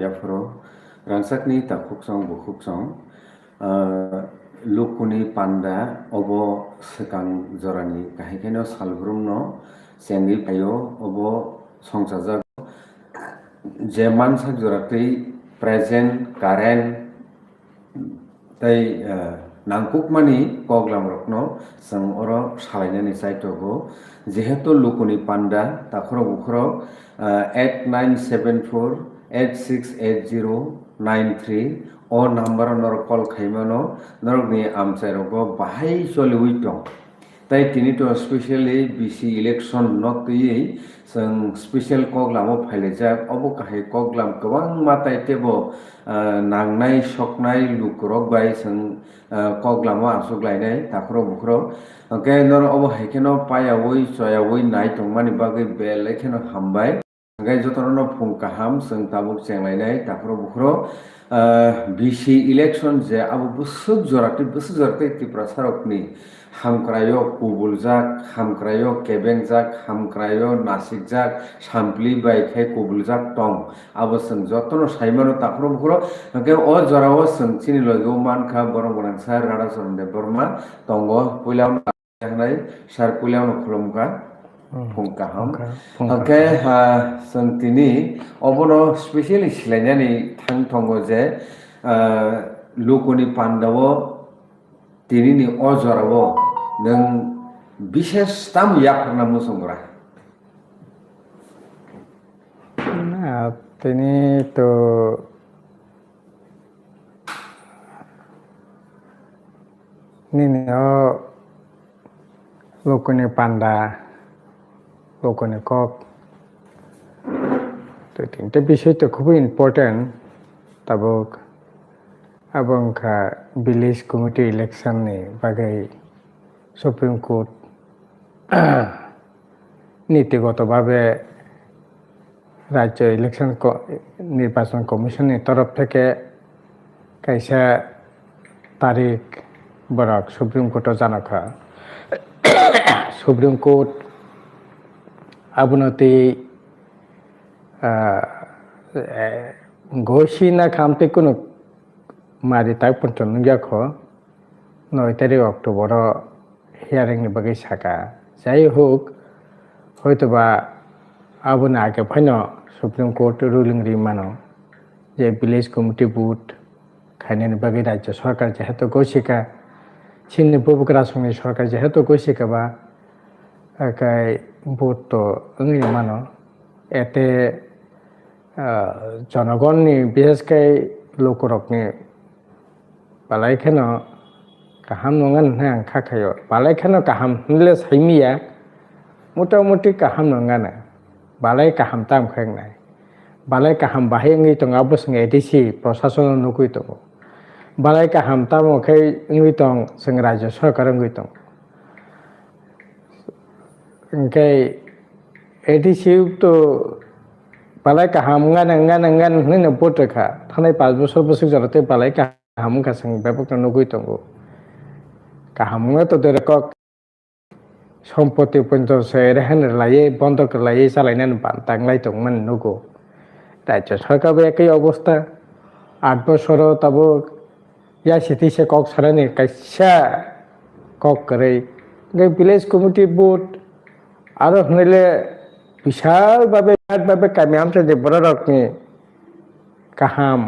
याफोराव रानसाकनि ताखुकसं बुखुकसं लुकुनि panda अब सेकां जरानि काहिकेनो सालब्रुमनो सेंगि पायो अब संसारजाक जे मानसा जरातै प्रेजेंट कारेन्ट तै नांकुकमानि कग्लामरकनो जों अर सालायनानै जायतगो जेहेतु लुकुनि panda ताखुराव बुखुराव 8974868093 o number nor call khaimano norni amchairoko bahai choliwi dong tai tini to specially bc election not tui जों स्पेशल कग्लामो फाइलेजाक अबो काहे कग्लाम गोबां माताय तेबो नांनाय सकनाय लुकुरक बाय जों कग्लामो आसुग्लायनाय ताखुराव बुखुराव ओके नर अबो हाइकेनो पायावै चयावै नाय तंमानि बागै बेलेखेनो हामबाय ओंखाय जतनो फुं काहाम जों ताबुक चेंलायनाय ताखुराव बुखुराव बिसि इलेक्शन जे आबो बुसुक जराते त्रिपुरा सारकनि हामक्रायो कुबुलजाक हामक्रायो केबेंजाक हामक्रायो नासिकजाक सामप्लि बायखे कुबुलजाक टं आबो जों जतनो साइमानो ताखुराव बुखुराव ओंखाय अ जराव जों चिनि लगो मानखा बरं गोनांसा राडा चरन बर्मा तंगो पुलाव नाय सार पुलाव खुलुमका फुंकाहाम ओंखाय जों तिनि अबनो स्पेशली सिलायनानै थांथंगो जे लुकुनि पान्डाव तिनिनि अजराव नों बिशेष ताम याफरना मुसंग्रा ना तिनी तो निनो लुकुनि पान्डा लुकुनि कक तो तीनटे विषय तो खूब important Tabuk abangka village committee election ni bagai supreme court নীতিগতভাবে রাজ্য ইলেকশন নির্বাচন কমিশনের তরফ থেকে কাইসা তারিখ বরাক সুপ্রিম কোর্টও জানাখা সুপ্রিম কোর্ট আবনতি ঘোষণা খামতে কোনো मारी ताक पन्चन नुयाखो 9 तारिख अक्टोबर हियारिंग नि बागै साका जाय होक हयतोबा आबोनो आगे फैनो सुप्रीम कोर्ट रुलिंग रिमानो जे विलेज कमिटी बुथ खायनानि बागै राज्य सरकार जेहेतु गसिका चिनि बुबुग्रा संनि सरकार जेहेतु गसिका बा आकाय बुथ तो अंगि मानो एते जनगणनि बिसेसकै लोकरकनि बालायखेनो गाहाम नङा होनना आं खाखायो बालायखेनो गाहाम होनले साइमिया मथा-मथि गाहाम नङानो बालाय गाहाम तामखांनाय बालाय गाहाम बाहायङै दं आबोसं एडिसि प्रशासन नुगै दं बालाय गाहाम तामखै ङै दं जों राज्य सरकार ङै दं ओंखाय एडिसि तो बालाय गाहाम ngan होननो बटखा थानाय 5 बोसोर जरते बालाय गाहाम गासं बेबक नुगै दं गाहाम तो देरक सम्पत्ति पन्जसे रेहन लायै बन्दक लायै जालायनानै बांतांलाय दंमोन नुगौ राज्य सरकार एकै अवस्था 8 बोसोर तब या सिथिसे कक सारानि कैसा कक करे विलेज कमिटी बोर्ड आरो होनले विशाल भाबे कामियामसे जे बड़ रकनि गाहाम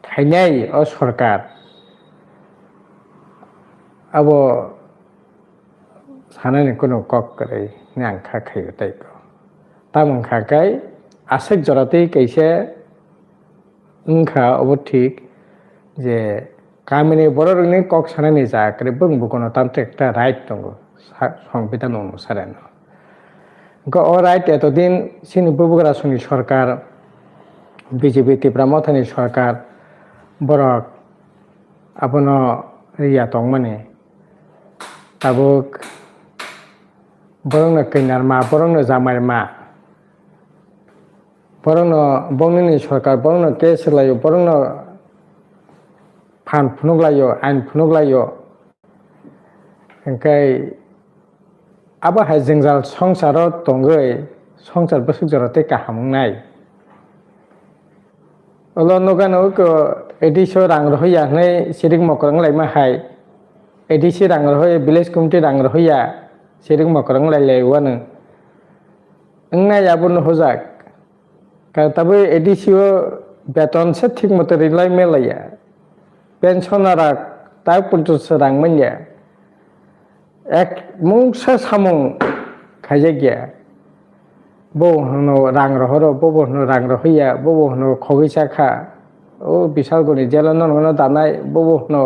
थाइनाय अ सरकार अब सानानि कोनो कक करे नां खाखायो ताइको तामं खाखाय आसेक जराते कैसे उनखा अब ठीक जे कामिनि बररनि कक सानानि जाकरे बुंबुकोनो तामते एकटा राइट दङ संविधान अनुसारे अ राइट एतदिन सिनि बुबुग्रा संनि सरकार बीजेपी त्रिपुरा मथानि सरकार बरक आपनो रिया तंमाने ताबुक बरंनो कैनारमा बरंनो जामायमा बरंनो बंगनि सरकार बरंनो केस लायो बरंनो फान फुनुगलायो आइन फुनुगलायो ओंखाय आबो हायजोंजाल संसाराव दंगै संसार बसुक जरते काहामनाय Olo nogano ko edisho rang rohya ngai siring mokrang lai ma hai. Edisi rang rohya village committee rang rohya siring mokrang lai lai wana. Engnai yabun hojak. Ka tabe edisio beton se ঠিক মতো rely মেলাইয়া পেনশনারা তাই পর্যন্ত রাং মাইয়া এক মুংসা সামং খাইজা গিয়া বো হনো রাং রহর বো হনো রাং রহইয়া বো হনো খগৈসা খা ও বিশালগড়ি জেলা নন দানাই বো হনো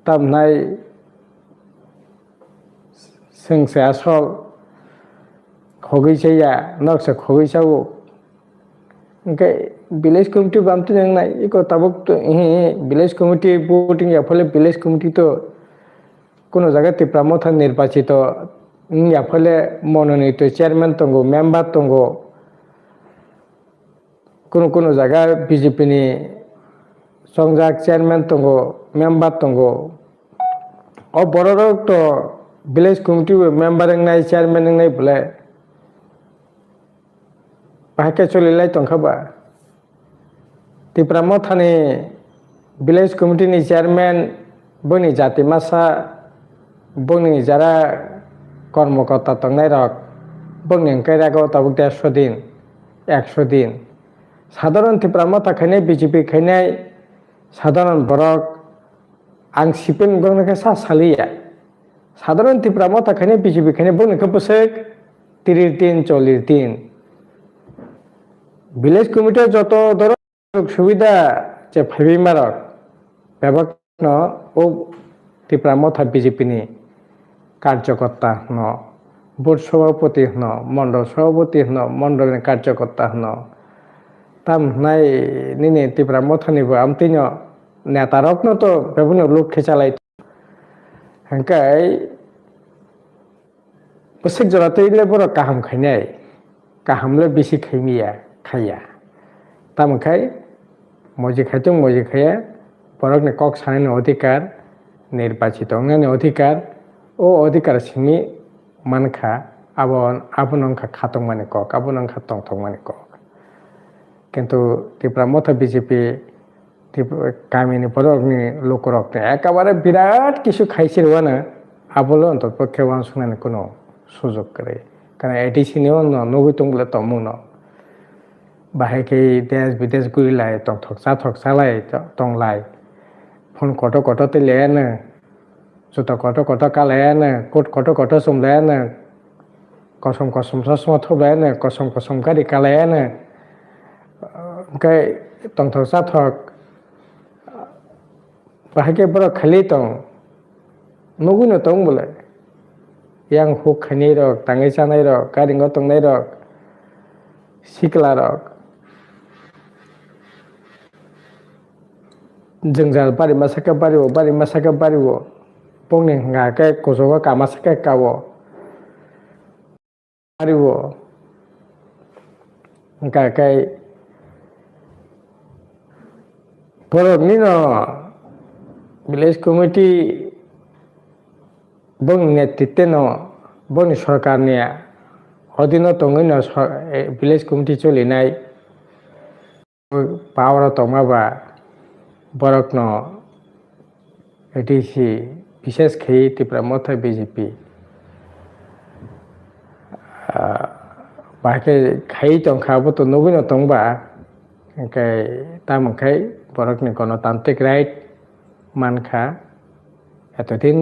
তামনাই সেংসে আসল খগৈসাইয়া নকসা খগৈসাও Oke, village committee bantu yang nai, iko tabuk tu village committee voting ya phale village committee to kono jaga te pramothan nirbachito ya phale mononito chairman tongo member tongo kono jaga BJP ni songjak chairman tongo member tongo o bororok to village committee member yang nai chairman yang nai bole Pakai colilai tongkaba. Di Pramothani village committee ni chairman boni jati masa boni jara কর্মকর্তা tongnai rok boni engkai rago tabuk 150 din 100 din সাধারণ Tipramotha khainai BJP khainai সাধারণ borok ang sipin gongnai sa salia সাধারণ Tipramotha khainai BJP khainai boni khapusek 30 din 40 din village কমিটির যত ধরনের সুবিধা যে ভাবি মারক ব্যবস্থা ও Tipramotha বিজেপি নি কার্যকর্তা ন বোর্ড সভাপতি ন মন্ডল সভাপতি ন মন্ডলের কার্যকর্তা ন তাম নাই নিনে Tipramotha নিব আমতিন নেতারক ন তো বিভিন্ন লোক খেচালাই হাঙ্কাই বসে জরাতেইলে বড় কাহাম খাইনাই কাহামলে বেশি খাইমিয়া খাইয়া তামখাই মজি খাইতো মজি খাইয়া বরক নে কক সানানি অধিকার নির্বাচিত অঙ্গনে অধিকার ও অধিকার সিমি মানখা আবন অংখা খাতং মানে কক আবন অংখা টংথং মানে কক কিন্তু Tipramotha বিজেপি কামিনী বরকনি লোকরকনে একেবারে বিরাট কিছু খাইছিল না আবলো অন্ততপক্ষে ওয়ান শুনানি কোনো সুযোগ করে কারণ এডিসি নিও নগুইতং বলে তমু ন বাহাইকে দেশ বিদেশ গুইলাই তং থকসা লাই তং লাই ফোন কত লেয়ানো জুতা কত কালায়ানো কোট কত সোমলায়ানো কসম সসমা থবলায়ানো কসম গাড়ি কালায়ানো ওমকাই তং থকসা থক বাহাইকে বড় খালি তং নগুইনো তং বলে yang huk khani rok tangai sanai rok karingo tongnai rok sikla rok jengjal bari masaka bari wo pongni nga ke kosoga kamasaka kawo bari wo nga kai borok ni no village committee bong netitwe no boni sarkar ni odino tongoi no village committee cholinai power tongmaba borok no edisi বিশেষ খেয়ে Tipramotha BJP বাকে খাই তংখাবো তো নগুইনো তংবা ওমকাই তামখাই বরকনি গণতান্ত্রিক right মানখা এতদিন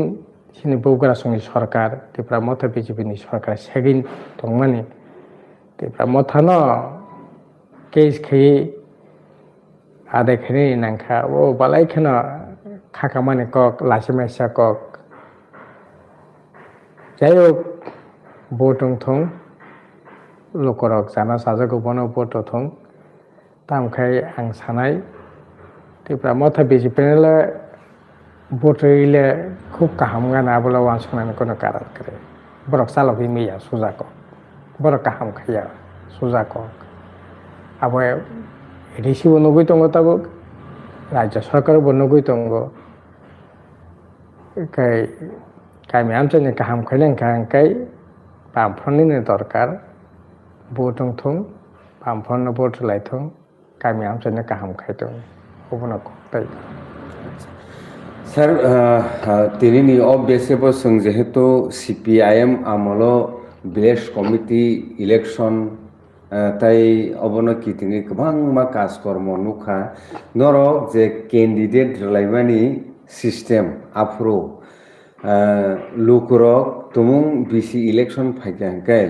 sini Bogora songi sarkar Tipramotha BJP ni sarkar segin tongmani Tipramotha no case khei ade khini nangkha o balai khana khakamani kok lasimasa kok jayok botong thong lokorok jana sajago bono boto thong tamkhai ang sanai Tipramotha BJP le Botoile খুব কাহাম গানা বলে one শুনানি কোনো কারণ করে বরক চালক মিয়া সোজা cock বরক কাহাম খাইয়া সোজা কক আবার এডিসিও নগৈ তঙ্গ তাবক রাজ্য সরকারও নগৈ তঙ্গ কামি আমচানি কাহাম খাইলেন কাহাঙ্কাই বামফ্রন্টনিनो দরকার বৌটং থং बामफन बोट लाइथं गामि आमसानो गाहाम खायदों गुबुन खक्ताय Sir, tirini obviously sung jehetu CPIM amolo village committee election tai obono kitini kwbang ma kaj kormo nukha norok je candidate rwlaimani system afro lukurok tumung BC election phaikangkai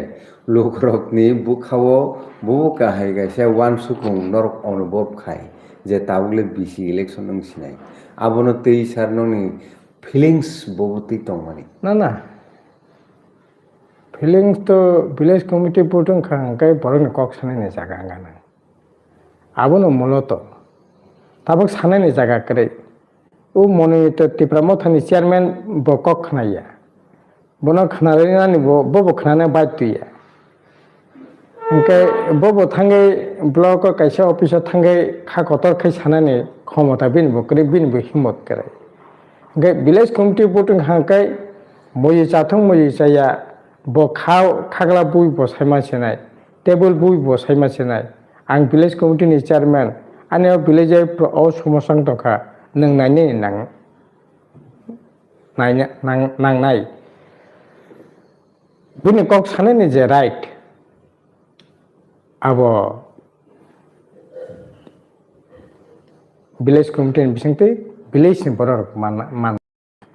lukurok ni bukhao bubu kahai gaisa wansukung norok anubhob khai je tabule BC election nung sinai abono tei sar noni feelings bobuti tongmani না feelings তো village committee Putung খাঙ্কাই বরং cock সানাইনি জায়গা গানা আবনো মূলত তাবক সানাইনি জায়গা করে ও মনোনীত ত্রিপুরামথানি chairman বকক খানাইয়া বনো খানানি ববো খানানে বাধ্যইয়া ओमफ्राय बबो थांगै ब्लक कायसे अफिसाव थांगै खाखतर खाय सानानि क्षमता बिनबो करे बिनबो हिम्मत करे ओमफ्राय भिलेज कमिटि बुटुं हांकाय मयि जाथों मयि जाया ब खाग्ला बुइ बसायमासेनाय टेबल बुइ बसायमासेनाय आं भिलेज कमिटिनि चेयारमेन आंनियाव भिलेज अ समस्या दंखा नों नांनाय बिनि कक सानायनि जे right abo village committee ni bisingte village ni borok man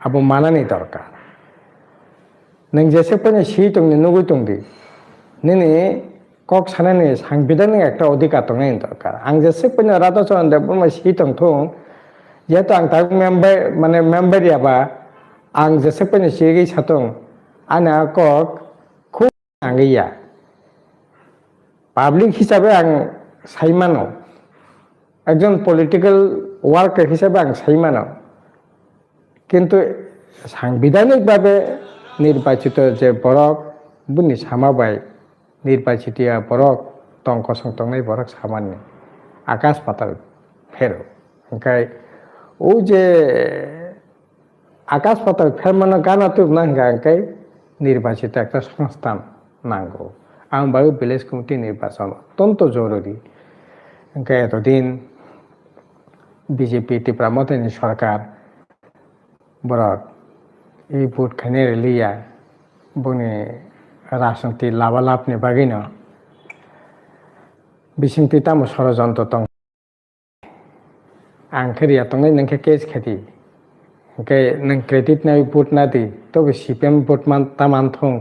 abo manani dorkar nang jese pane si tongni nugui tongdi nini kok sanani sangbidani ekta odhikar tongnai dorkar ang jese pane radha charan dev si tongthong jehetu ang tak member yaba ang jese pane si satong ana kok khub angaiya public হিসাবে আং সাইমানো একজন political worker হিসাবে আং সাইমানো কিন্তু সাংবিধানিকভাবে নির্বাচিত যে বরক বুনি সামাবাই নির্বাচিত বরক টংক সংটংনাই বরক সামান্য আকাশ পাতাল ফেরো ওंखाय ও যে আকাশ পাতাল ফেরমানো গানা তো নাঙ্গা ওंखाय নির্বাচিত একটা সংস্থান নাঙ্গো आं बायो भिलेज कमिटि निर्वाचन अत्यंत जरूरी ओंखाय एतदिन बीजेपी ত্রিপুরামথানি सरकार बरक এই ভোট খাইনে লিয়া বনি রাজনীতি লাভালাভনি বাগিনো বিসিংতি তামো ষড়যন্ত্র দं आं खेरिया तंनाय नोंखे केस खेति ओंखाय नों क्रेडिट नाय भोट नादि तबे सीपीएम भोट मान तामान थं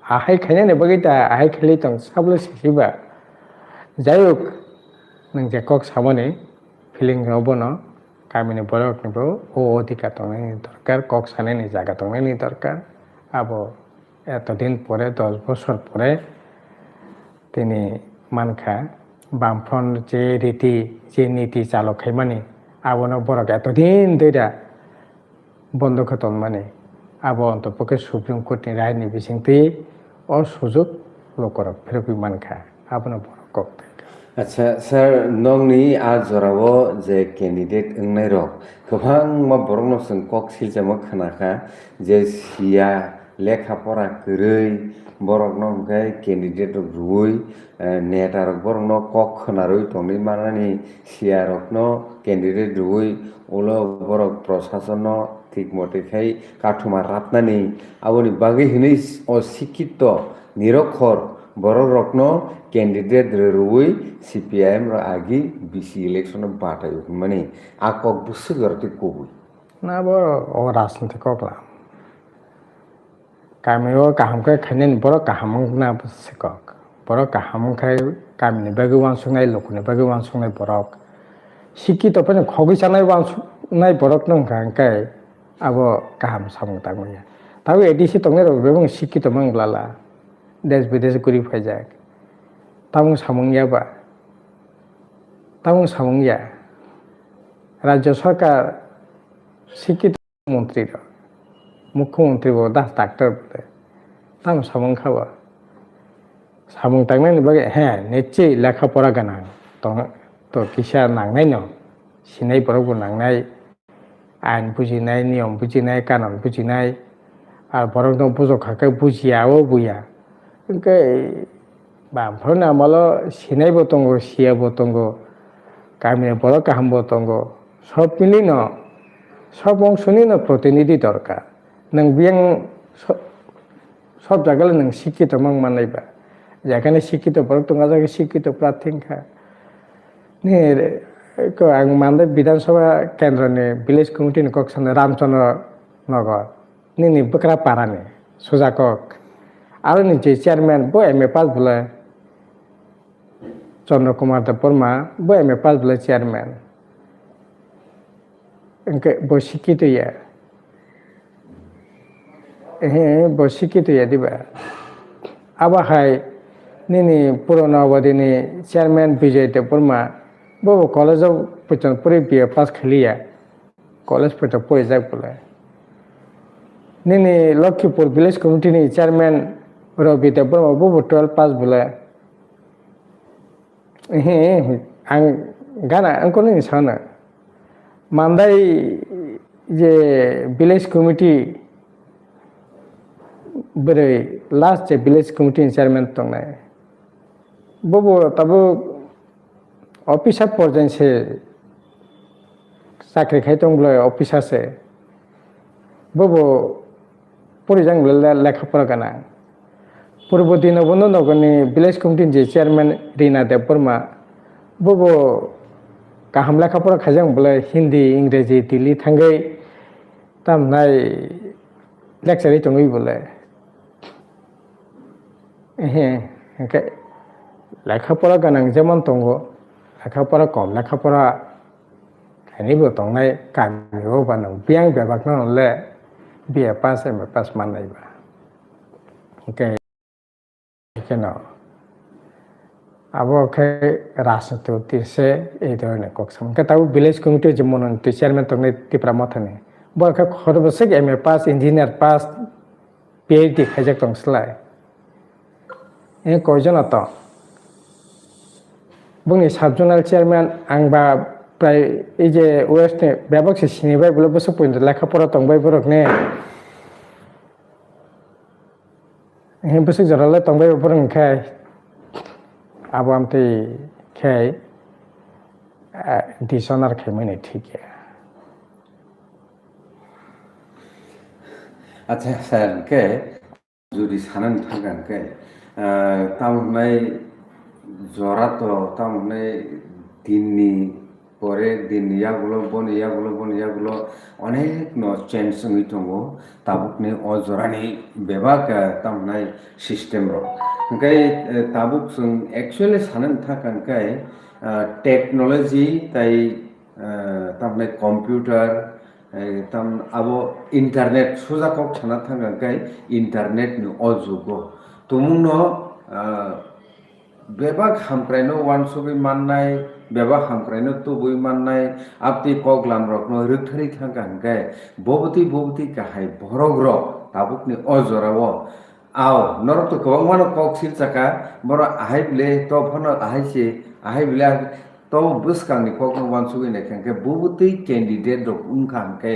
ahai khainani bagita ahai khali tong sablo sisiba jayok nang je kok samani feeling obono kamini borok nibo o odhikar tongnani dorkar kok sanani jaga tongnani dorkar abo এতদিন পরে 10 বছর পরে তিনি মানখা বামফ্রন যে রীতি যে নীতি চালক খাইমানি আবনো বরক এতদিন দইরা বন্ধ খতন মানে আবো অন্তপক্ষে সুপ্রিম কোর্টনি রায়নি বিসিংতি ও সুযোগ লোকরক ফেরবি মানখা আবনো বরক কক্তে আচ্ছা স্যার নংনি আজ জরাবো যে ক্যান্ডিডেট ওংনাই রক গোबां मा बरंनो जों कक सिलजामा खोनाखा जे सिया लेखापरा गोरै बरकनो ओंखाय क्यान्डिडेट रुई नेटारक बरंनो कक खोनारुई तंनि मानानि सियारकनो क्यान्डिडेट रुई उलो बरक प्रशासननो ठीक मते खाय काठुमा राबनानि आबोनि बागै हिनै अशिक्षित निरक्षर बरकनो ক্যান্ডিডেট রুই সিপিআইএম র আগি বিসি ইলেকশন বাটাই মানে আকক বুসু গরতে কবুই না বড় ও রাজনীতি ককলা কামিও কাহামকে খাইনেন বড় কাহাম না বুসে কক বড় কাহাম খাই কামিনি বাগै वानसुंनाय लोकनि बागै वानसुंनाय बरक শিক্ষিত पनि खगै जानाय वानसुंनाय बरक नंखाय आबो काहाम सामं तांमया ताबो एडिसि तंने बेबं শিক্ষিত मंगलाला देश विदेश गुरि फाइजाक तामुं सामुंया राज्य सरकार शिक्षित मंत्री मुख्यमंत्री दास डाक्टर तामुं सामुं खावा सामुं तांनायनि बागै हाँ निश्चय लेखा पढ़ा गाना तो किसा नांनाय न सिनाय बरकबो नांनाय आइन बुजिनाय नियम बुजिनाय कानून बुजिनाय आर बरक न बुजखाखै बुजियाबो बुया ओंखाय बामफ्रोना मालो सिनायबो दंगो सियाबो दंगो गामिनि बर' गाहामबो दंगो सब मिलिनो सब अंशनिनो प्रतिनिधि दरकार नों बियां सब जायगायाव नों शिक्षित मां मानायबा যেখানে শিক্ষিত বড় তোমার জায়গায় শিক্ষিত প্রার্থীখা নি आं मानदे विधानसभा केन्द्रनि विलेज कमिटिनि कक्सन रामचंद्र नगर नि बकरा पारानि सुजाकक आरो नि जे चेयरमैन बो एमए पास बोले चंद्र कुमार देव वर्मा बो एमए पास बोले चेयरमैन इनके बो शिक्षित है बो शिक्षित है दिबा अब हाय निनी पुरानावदिनि चेयरमैन विजय देव वर्मा वो कॉलेज पचन पूरी बीए पास खेलिया कॉलेज पचन पूरी जाग बोले निनी लखीपुर विलेज कमिटी नि चेयरमैन रवि देव वर्मा वो 12 पास बोले आं गाना आंखौ नहीं सानो मानदाय जे विलेज कमिटी बोरै लास्ट जे विलेज कमिटी नि चेयरमैन दंनाय वो तब ऑफिसर पर्यटन से साख्रि खायतोंब्ला ऑफिसर से वो परिजन लेखा पढ़ा गाना पूर्व दिन बंद नगरनि विलेज कमिटी जे चेयरमैन रीना देव वर्मा वो गाहाम लेखा पढ़ा खायजों बोले हिंदी इंग्रेजी दिल्ली थांगै तामनाय लेक्चार होतोंगै बोले लेखा पढ़ा गाना जेमन दंगो लेखाफोरा कम लेखाफोरा खायनैबो दंनाय गामियाव बा नों बियां बेबागनो नले बिए पास एमए पास माननायबा ओके केनो अब के राजनीति उद्देश्य ए धरने कक्सम के ताऊ विलेज कमिटी जमन चेयरमैन तंगने तिप्रा मथने बरखा खरबसक एमए पास इंजीनियर पास पीएचडी खायजक दंसलाय ए कयजन अत बुंनि साबजोनाल चेयरमैन आंबा प्राय जे वेस्ट बेबक से सिनिबाय बोले बसो पॉइंट लेखा पढ़ा तंबाय बरकने बसो जराले तंबाय बरंखाय अब आमते खाय डिसोनार खायमने ठीक है अच्छा सर के जुदि सानन थांगोन के तामनाय जरा तो तामनाय दिननि परे दिन यागुलो अनेक न चेंज संगै दंगो ताबुकनि अजरानि बेबाक तामनाय सिस्टेम रो ओंखाय ताबुक जों एक्चुअली सानन थाखाय टेक्नोलॉजी ताई तामनाय कम्पिउटार ताम आबो इंटरनेट सुजाकक थाना थाखाय इंटरनेट नि अजुगो तुमुनो बेबाक हामप्रायनो वानसुबि माननाय बेबाक हामप्रायनो तुबुइ माननाय आपति कगलाम रकनो रथारि थांगानगाय बबती गाहाय भरग्र ताबुकनि अजरावो आव नरत गोबां मानो कक्सिल चाका बर आहाय बिले तो फनो आहायसे आहाय बिले तो बुसकांनि कगनो वानसुबि नेखांके बबती कैंडिडेट रक उनखांके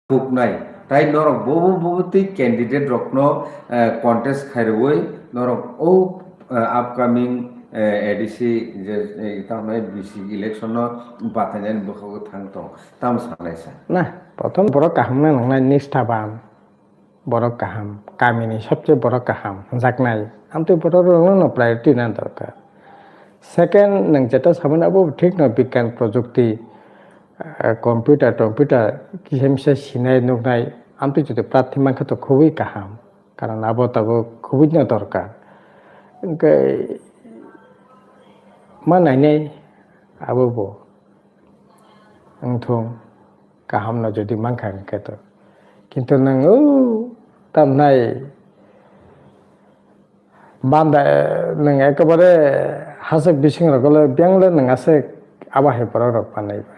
बुकनाय ताई नरक बबती कैंडिडेट रकनो कन्टेस्ट खायरवै नरक ओ अपकमिंग एडीसी जे तामनाय बीसी इलेक्शन बातायनाय बखौ थांतो ताम सानायसा ना प्रथम बर काहामना नंनाय निष्ठाबान बर काहाम गामिनि सबसे बर काहाम जाकनाय आमते बर रंनो प्रायोरिटी ना दरकार सेकेंड नों जेटा सामनाबो ठीक न विज्ञान प्रযুক্তি कम्पिउटार किसेमसे सिनाय नुनाय आमते जुदि प्रार्थी मानखा तो खुबই काहाम कारण आबो तबो खुबই न दरकार ओंखाय मा नायनाय आबो अंथों गाहाम न जुदि मानखा केतो किन्तु नों तामनाय बान्दा नों एकेबारे हासक बिसिं रगले बेंगले नङासे आबाहे पर रक पानायबा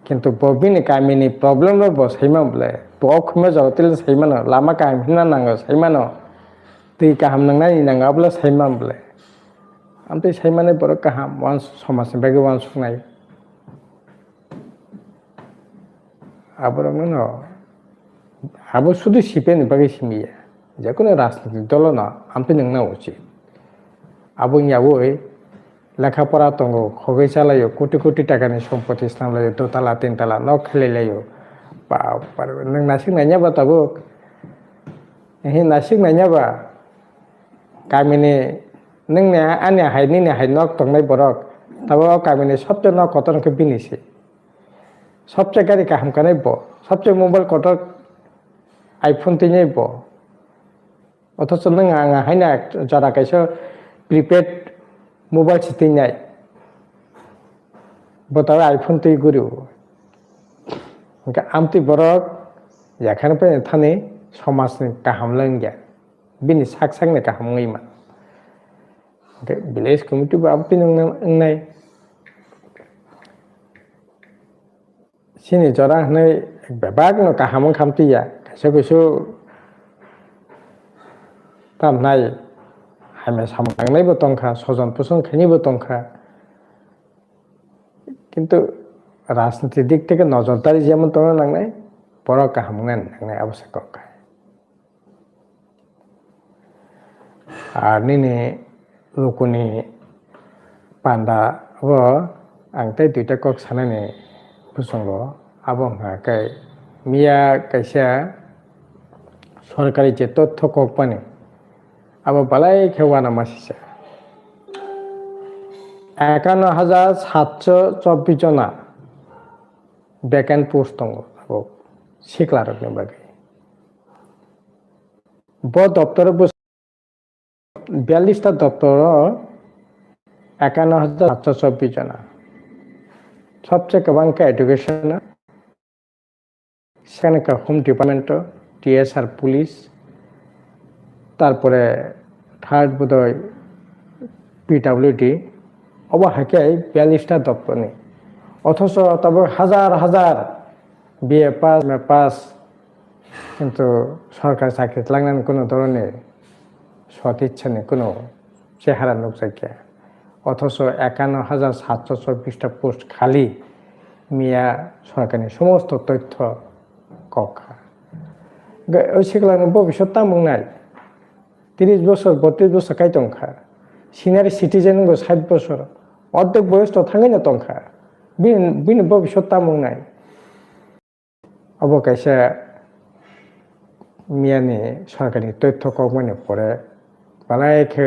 किन्तु बबिनि गामिनि प्रॉब्लेम रो बसैमा बले बखमे जरतिल सैमानो लामा कामिना नांगो सैमानो दै गाहाम नंनाय नाङाब्ला सैमा बले आमते सैमाने बर गाहाम वान समाजनि बागै वान सुनाय आबरंनो न आबो सुदु सिपेनि बागै सिमिया जेकुनो राजनीतिक दल न आमते नंना उचित abungyawo লেখাপড়া দंगो खगै चालायो कोटि कोटि टाकानि सम्पति सामलायो दतला तिनतला न खेलायलायो बाप नों नासिक नायनाबा ताबो एहि नासिक नायनाबा गामिनि नोंनिया आंनिया हायनि हाय नक दंनाय बरक ताबो गामिनि सबसे न कतनखौ बिनिसै सबसे गारि काहामखानाय ब सबसे मोबाइल कटक आइफोन तिनै ब अथच नों आंहा हायना जरा कैसो प्रिपेड मोबाइल सिथिनाय बतावे आइफोन तै गुरु आमति बरक याखान पे थाने समाजनि गाहाम लोंगिया बिनि साकसांनि गाहाम ngैमा विलेज कमिटि बामति नंनाय सिनि जरा हनै बेबाग न गाहाम खामतिया कैसो कैसो तामनाय हामे सामलांनायबो दंखा सजन पुसन खैनिबो दंखा किन्तु राजनीति दिक থেকে नजरदारी जेमन दङ नांनाय बर' गाहामनान नांनाय आवश्यक आर निनि लोकनि पान्दा व आंते दुइटा कक सानाने प्रसंग आबं हाकाय मिया कैसा सरकारि जे तथ्य कक पाने अब बालाय खेवाना मासिसा 51,724 जना vacant post दङ सिख्लारनि बागै ब दप्तर 42टा दप्तर 51,724 जना सबसे गोबांखा एडुकेशन সেখানে হোম ডিপার্টমেন্ট টিএসআর পুলিশ তারপরে থার্ড বোধহয় পিডব্লিউডি অবহাকায় 42টা দপ্তর নেই অথচ তবে হাজার হাজার বিএ পাস কিন্তু সরকারি চাকরি লাগানোর কোনো ধরনের সৎ ইচ্ছা নেই কোনো চেহারা নুকসাইকে অথচ 51,724টা পোস্ট খালি মিয়া সরকারি সমস্ত তথ্য কক্ষা ওই সেগুলো ভবিষ্যৎ তামুংনাই 30 বছর 32 বছর কাই টংখা সিনিয়র সিটিজেন 60 বছর অর্ধেক বয়স তো থাঙে না টংখা বিন ভবিষ্যৎ তামুংনাই অবকাশে মিয়ানি সরকারি তথ্য কমনে পরে বালাইকে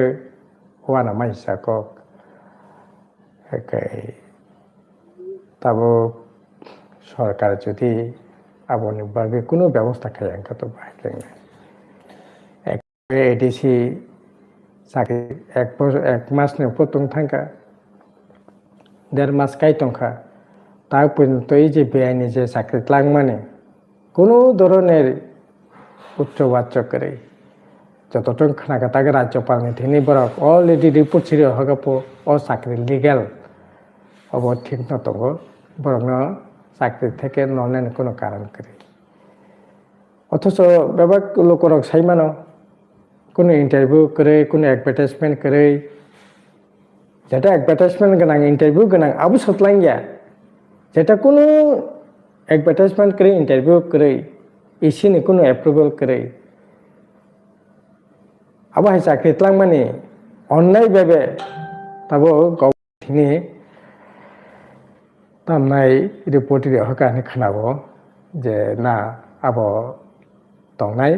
ওয়ানা মাইসা কক তাবো সরকার যদি আবনি বাগে কোনো ব্যবস্থা খায় আঙ্কা তো বাইলেন এডিসি চাকরি এক মাস নে প্রথম থাকা 1.5 মাস কাই টংখা তার পর্যন্ত এই যে বেআইনি যে চাকরি লাগ মানে কোনো ধরনের উচ্চবাচ্য করে যতটুক খানাকা তাকে রাজ্যপাল তিনি বরক অলরেডি রিপোর্ট ছিল হগাপো ও চাকরি লিগ্যাল অব ঠিক নতঙ্গ বরং চাকরি থেকে ননেন কোনো কারণ করে অথচ ব্যাপার লোকরক সাইমানো কোনো ইন্টারভিউ করে কোনো অ্যাডভার্টাইজমেন্ট করে যেটা অ্যাডভার্টাইজমেন্ট গোনাं ইন্টারভিউ গোনাं আবু সতলাঙ্গিয়া যেটা কোনো অ্যাডভার্টাইজমেন্ট করে ইন্টারভিউ করে ইসিনি কোনো অ্যাপ্রুভাল করে আবার চাকরি লাগ মানে অন্যায়ভাবে তাবো গভর্নমেন্টনি তামনাই রিপোর্ট হকানি খানাবো যে না আব দंनाय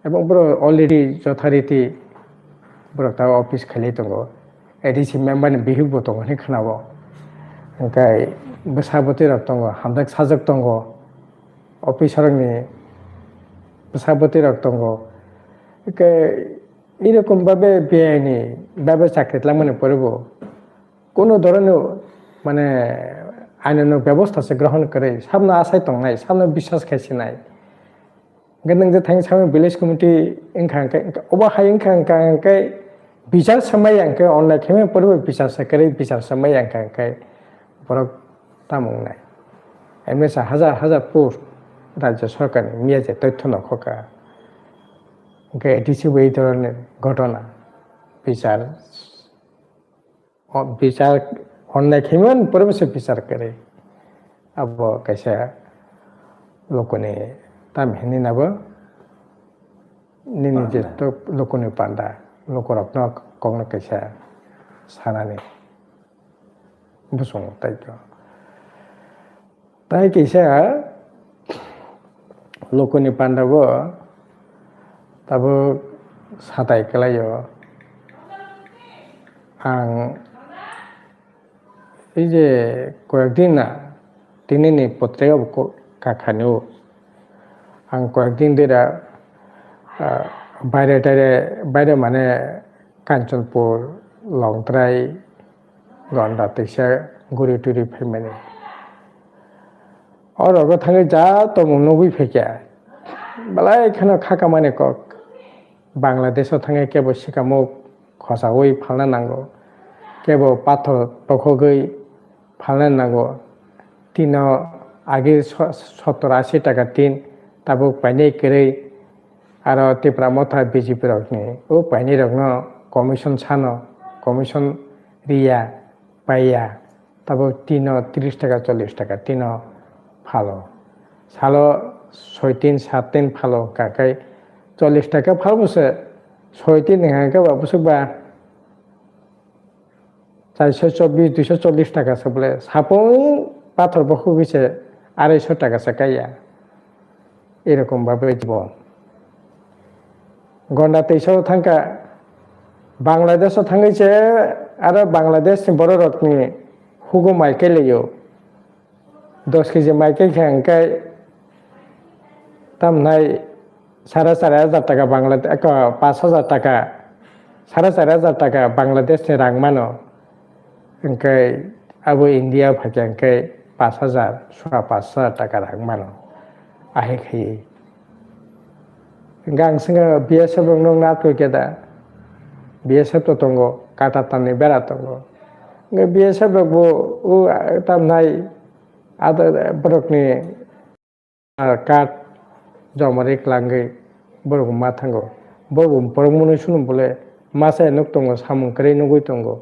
এবং বড় অলরেডি যথারীতি বড় তা অফিস খালি দङ এডিসি মেম্বারনি বিহুবো দङनि খানাবো ओमफ्राय বসাবতি রক দङ হামদাক সাজক দङ অফিসারनि বসাবতি রক দङ এরকম ভাবে বেআইনি ভাবে চাকরি লাগ মানে পড়ব কোনো ধরনের মানে আইনানুগ ব্যবস্থা গ্রহণ করে সামনে আশায় দंनाय সামনে বিশ্বাস খাইছিনাই গনং যে থাই সামনে ভিলেজ কমিটি ইনখাঙ্কাই অবাহাই ইনখাঙ্কাই বিচার সময় আঙ্কে অনলাইন খেমে পড়ব বিচার সাকরে বিচার সময় আঙ্কাঙ্কাই বরক তামুংনাই এমএস হাজার হাজার পোস্ট রাজ্য সরকার মিয়া যে তথ্য নখকা এডিসি এই ধরনের ঘটনা বিচার বিচার অন্যায় খেমেন পরিবেশে বিচার করে अब कैसा लोकोने ताम हेनी नाब निनी जे तो लोकोने पांडा लोको रत्न कौन कैसा sanani busung tai kisa lokoni pandago tabo satai kelayo ang এই যে কয়েকদিন না তিনি পত্রিকা কাখানিও আং কয়েকদিন ধরে বাইরে টাইরে বাইরে মানে কাঞ্চনপুর লংত্রাই গন্ডা তেসা গুড়ি টুরি ফেমেনি আর অগ থাঙ্গে যা তো নবী ফেকিয়া বেলা এখানে খাকা মানে কক বাংলাদেশও থাঙ্গে কেবল শিকামুক খসাওই ফালনা নাঙ্গো কেবল পাথর তখগৈ ফালনা নাঙ্গো তিনও আগে 70-80 টাকা টিন তাবো পাইনে কেরে আর তেপ্রা মথা বিজেপি রকনি ও পাইনি রকন কমিশন সানো কমিশন রিয়া পাইয়া তাবো তিনও 30 টাকা 40 টাকা তিনও ফালো সালো 6 দিন 7 দিন ফালো কাকাই 40 টাকা ফালবসে 6 দিন হাঙ্কা বাবুসুবা 424-240 টাকা সে বলে সাপং পাথর বকু গেছে 250 টাকা সাকাইয়া এরকম ভাবে জীবন গন্ডা তেইশও থাকা বাংলাদেশও থাঙ্গাইছে আর বাংলাদেশ বড় রকমনি হুগো মাইকে লইও 10 কেজি মাইকে খাঙ্কাই তামনাই 4,500 টাকা বাংলাদেশ 5,000 টাকা 4,500 টাকা বাংলাদেশনি রাং মানো engkai abo India phake engkai 5,000 টাকা রাং মানো ahe khai gang singa BSF nong na to keda BSF to tongo kata tanni bera tongo nge BSF bo u tam nai ada brokni kat jomare klangai borok ma thango borok pormunu sunum bole masa nok tongo samung kare nugui tongo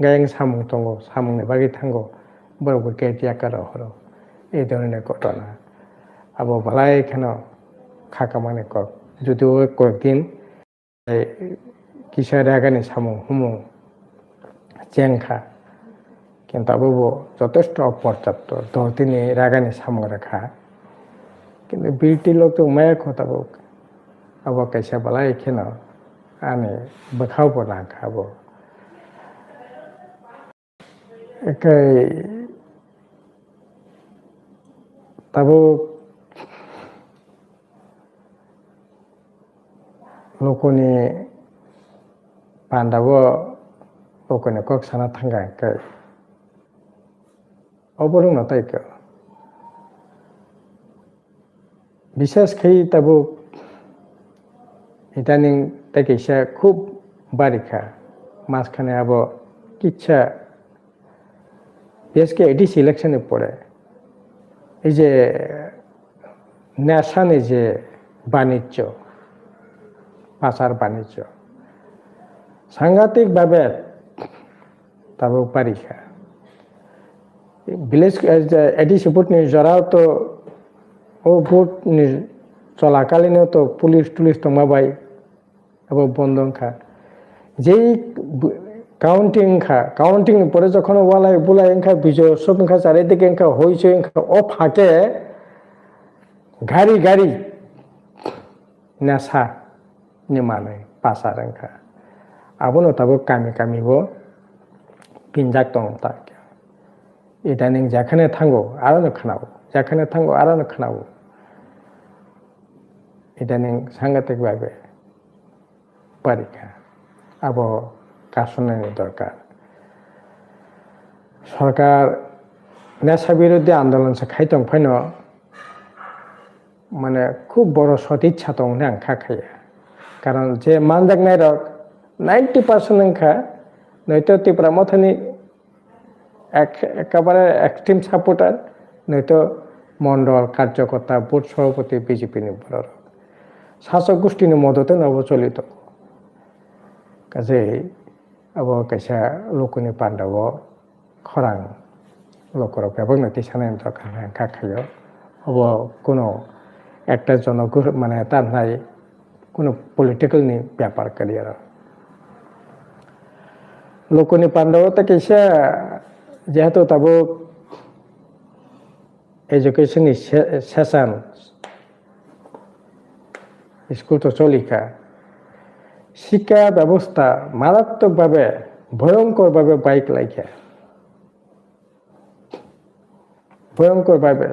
গায়ং সামুং tongo সামুং ne bagi thango borok ke tia karo horo এই ধরনের ঘটনা আবো ভালাই কেন খাকা মানে cock যদিও কয়েকদিন কিসের আগানে সামুং হুমু চেংখা কিন্তু আবো যথেষ্ট অপর্যাপ্ত 10 দিনে রাগানে সামুং রাখা কিন্তু বিটি লোক তো মায়া কথা বোক আবো কাইসা ভালাই কেন আনে বখাও না খাবো একাই তাবো lokoni pandago lokoni kok sana thanga kai oborung na taika বিশেষ খাই তাবো ইদানিং তাকেইসা খুব বারিখা মাঝখানে আবো কিচ্ছা দেশকে এটি সিলেকশনে পড়ে এই যে ন্যাশনে যে বাণিজ্য পাচার বাণিজ্য সাংঘাতিকভাবে তাবো বারিখা ভিলেজ এটি সিপুট জরাও তো ও ভোট চলাকালীনও তো পুলিশ টুলিশ তোমাবাই এবং বন্ধন খা যেই কাউন্টিং পরে যখন ওয়ালাই বুলাই এঙ্খা বিজয় সব এঙ্খা চারিদিকে এঙ্খা হইছে এঙ্খা ও ফাঁকে গাড়ি নেশা নিমানে পাসার এঙ্খা আবনো তাবো কামিবো পিনজাক দং তাক ইদানিং যেখানে থাঙ্গো আরো খানাবো যেখানে থাঙ্গো আরো খানাবো ইদানিং সাংঘাতিকভাবে পরীক্ষা আবো কাশনের দরকার সরকার নেশা বিরোধী আন্দোলন সে খাইতং ফাইন মানে খুব বড় সদিচ্ছা তো আংখা খাইয়া কারণ যে মানজাক নাই রক 90% আংখা নয়তো ত্রিপুরা মথানি একেবারে এক্সট্রিম সাপোর্টার নয়তো মন্ডল কার্যকর্তা বুথ সভাপতি বিজেপি নির্ভর শাসক গোষ্ঠীর মদতে নবচলিত কাজে আবো কাইসা লোকনি পান্ডাব খরাং লোকর ব্যবনতি সানায় দরকার আংখা খাইও হব কোনো একটা মানে তার নাই কোনো পলিটিক্যাল নি ব্যাপার career lokoni pandao ta kaisa jehetu tabuk education ni session school তো চলিকা শিক্ষা ব্যবস্থা মারাত্মকভাবে ভয়ঙ্করভাবে বাইক লাইকা ভয়ঙ্করভাবে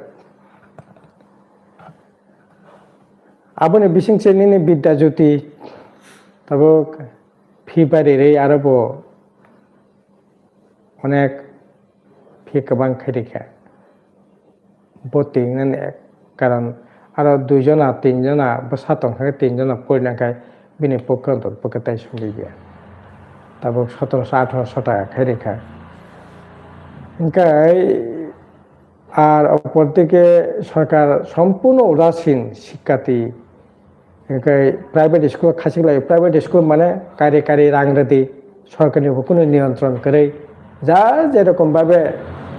আপনি বিশিংসে নিনি বিদ্যাজ্যোতি তারপর ফি বাড়িরে আরব অনেক ফি গোबां খাইরিখা ভর্তি কারণ আরো 2 জনা 3 জনা বা 3 জনা পড়নাখায় বিনি পক্ষে তাই সঙ্গে গিয়া তারপর 1700-1800 টাকা খাইরিখা ওই আর অপরদিকে সরকার সম্পূর্ণ উদাসীন শিক্ষার্থী প্রাইভেট স্কুল খাসিগুলো প্রাইভেট স্কুল মানে কারি কারি রাংরাদি সরকারের উপর কোনো নিয়ন্ত্রণ করে যা যেরকমভাবে